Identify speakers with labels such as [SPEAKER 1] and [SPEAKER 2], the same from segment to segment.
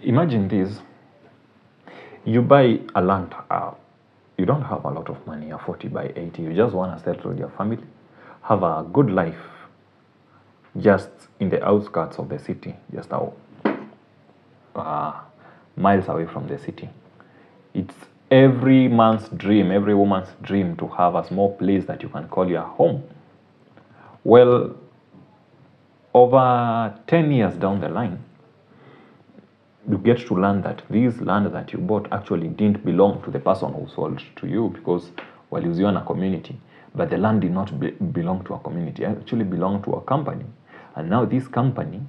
[SPEAKER 1] Imagine this. You buy a land, you don't have a lot of money, a 40 by 80. You just want to settle with your family, have a good life just in the outskirts of the city, just miles away from the city. It's every man's dream, every woman's dream to have a small place that you can call your home. Well, over 10 years down the line, you get to learn that this land that you bought actually didn't belong to the person who sold to you, because waliuziwa na community, but the land did not belong to a community. It actually belonged to a company, and now this company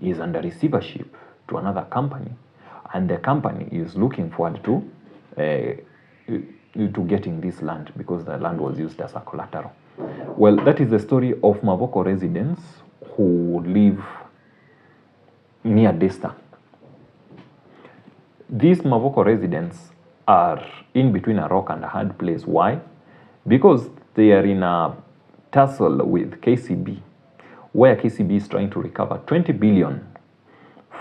[SPEAKER 1] is under receivership to another company, and the company is looking forward to getting this land because the land was used as a collateral. Well, that is the story of Mavoko residents who live near Desta. These Mavoko residents are in between a rock and a hard place. Why? Because they are in a tussle with KCB, where KCB is trying to recover 20 billion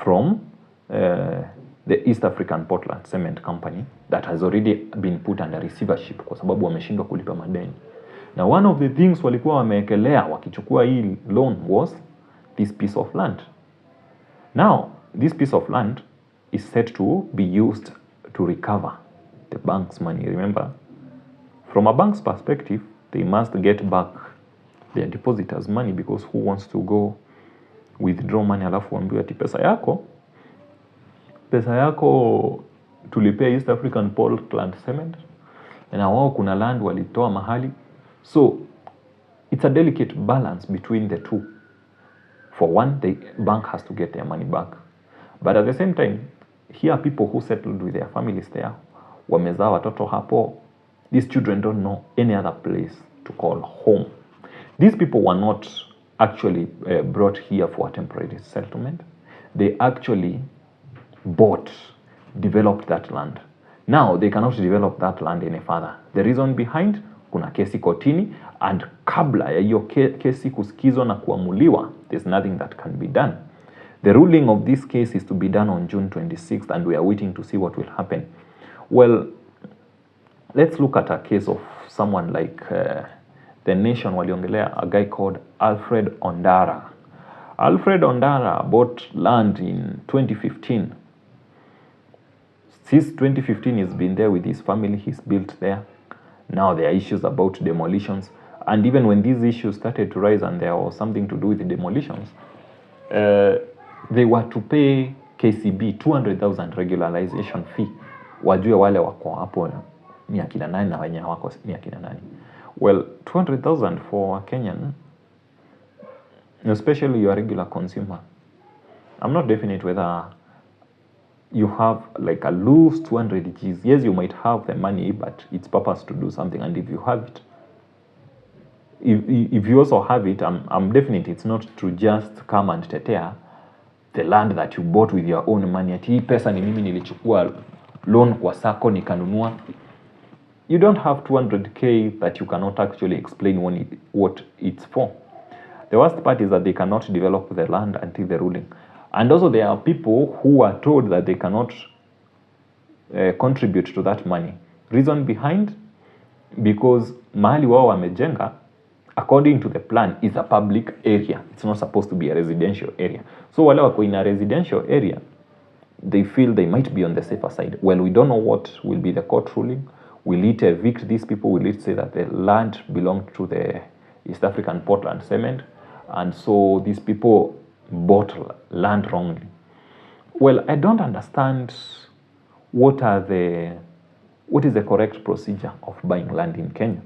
[SPEAKER 1] from the East African Portland Cement Company that has already been put under receivership kwa sababu wameshindwa kulipa madeni. Now, one of the things walikuwa wameekelea wakichukua hii loan was this piece of land. Now, this piece of land is set to be used to recover the bank's money. Remember, from a bank's perspective, they must get back their depositors' money, because who wants to go withdraw money alafu ambiwe ati pesa yako tulipea East African Portland Cement na wao kuna land walitoa mahali. So it's a delicate balance between the two. For one, the bank has to get their money back, but at the same time, here are people who settled with their families there, wamezaa watoto hapo. These children don't know any other place to call home. These people were not actually brought here for a temporary settlement. They actually developed that land. Now they cannot develop that land any further. The reason behind, kuna kesi kotini, and kabla ya hiyo kesi kusikizwa na kuamuliwa, there's nothing that can be done. The ruling of this case is to be done on June 26th, and we are waiting to see what will happen. Well, let's look at a case of someone like the Nation waliongelea, a guy called Alfred Ondara. Alfred Ondara bought land in 2015. Since 2015, he's been there with his family. He's built there. Now there are issues about demolitions. And even when these issues started to rise and there was something to do with the demolitions, they were to pay KCB 200,000 regularization fee. Wajue wale wako hapo ni akina nani na wenye wako ni akina nani. Well, 200,000 for a Kenyan, especially your regular consumer. I'm not definite whether you have like a loose 200 Gs. Yes, you might have the money, but it's purpose to do something. And if you have it, if you also have it, I'm definite it's not to just come and tetea the land that you bought with your own money. Ati hii pesa ni mimi nilichukua loan kwa sako nikanunua. You don't have 200k that you cannot actually explain what it's for. The worst part is that they cannot develop the land until the ruling. And also there are people who are told that they cannot contribute to that money. Reason behind? Because mahali wao wamejenga, according to the plan, is a public area. It's not supposed to be a residential area. So wale wako in a residential area, they feel they might be on the safer side. Well, we don't know what will be the court ruling. Will it evict these people? Will it say that the land belonged to the East African Portland Cement, and so these people bought land wrongly? Well, I don't understand what is the correct procedure of buying land in Kenya.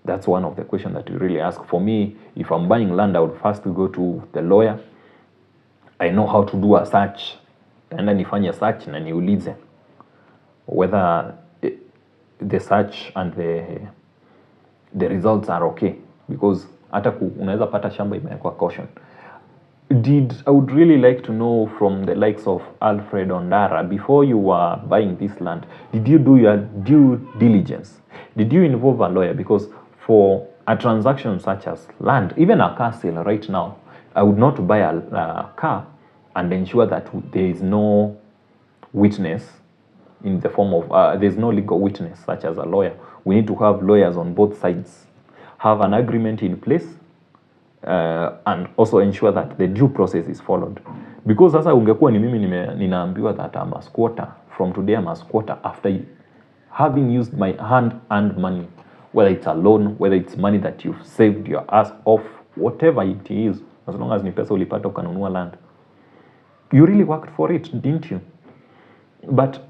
[SPEAKER 1] That's one of the questions that you really ask. For me, if I'm buying land, I would first go to the lawyer. I know how to do a search. And then nifanye search na niulize whether the search and the results are okay, because hata unaweza pata shamba imewekwa caution. I would really like to know from the likes of Alfred Ondara, before you were buying this land, did you do your due diligence? Did you involve a lawyer? Because for a transaction such as land, even a car sale right now, I would not buy a car and ensure that there is no witness in the form of, there's no legal witness such as a lawyer. We need to have lawyers on both sides, have an agreement in place, and also ensure that the due process is followed. Because sasa ungekuwa ni mimi ninaambiwa that I'm a squatter, from today I'm a squatter after having used my hand-earned money, whether it's a loan, whether it's money that you've saved your ass off, whatever it is, as long as ni pesa ulipata ukanunua land. You really worked for it, didn't you? But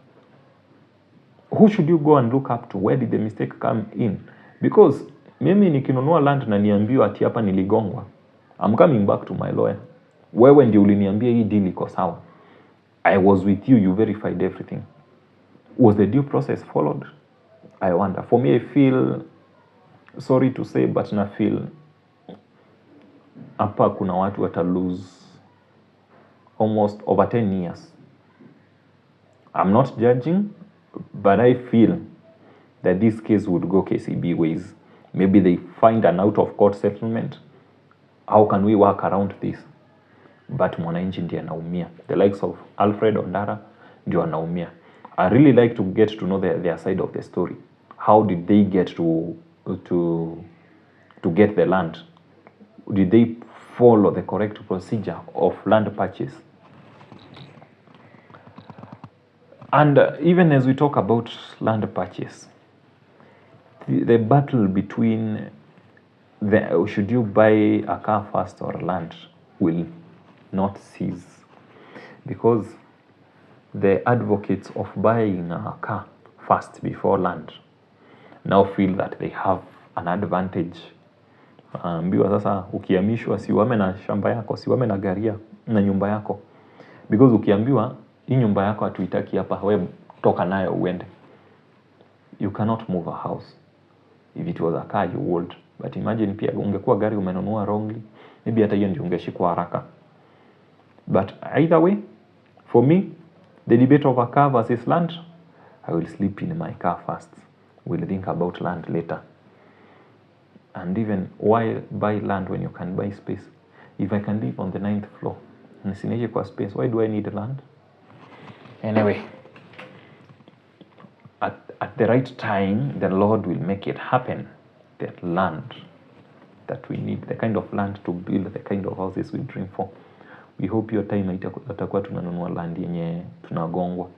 [SPEAKER 1] who should you go and look up to? Where did the mistake come in? Because mimi nikinunua land na niambiwa ati hapa niligongwa, I'm coming back to my lawyer. Wewe ndio uliniambia hii deal iko sawa. I was with you, you verified everything. Was the due process followed? I wonder. For me, I feel, sorry to say, but na feel hapa kuna watu wata lose almost over 10 years. I'm not judging, but I feel that this case would go KCB ways. Maybe they find an out-of-court settlement. How can we work around this? But mwananchi ndiye anaumia. The likes of Alfred Ondara ndio anaumia. I really like to get to know their side of the story. How did they get to get the land? Did they follow the correct procedure of land purchase? And even as we talk about land purchase, the battle between should you buy a car first or land will not cease, because the advocates of buying a car first before land now feel that they have an advantage. Ambiwa sasa ukihamishwa siwame na shamba yako, siwame na gari na nyumba yako, because ukiambiwa hii nyumba yako hatuitaki hapa, wewe toka nayo uende. You cannot move a house. If it was a car you would, but imagine pia ungekuwa gari umenunua wrongly, maybe hata hiyo ndio ungeshikwa haraka. But either way, for me, the debate of a car versus land, I will sleep in my car first. We'll think about land later. And even why buy land when you can buy space? If I can live on the 9th floor, nisinije kwa space, why do I need land? Anyway, at the right time, the Lord will make it happen. That land that we need, the kind of land to build, the kind of houses we dream for. We hope your time itakuwa tunanunua land yenye tunagongwa.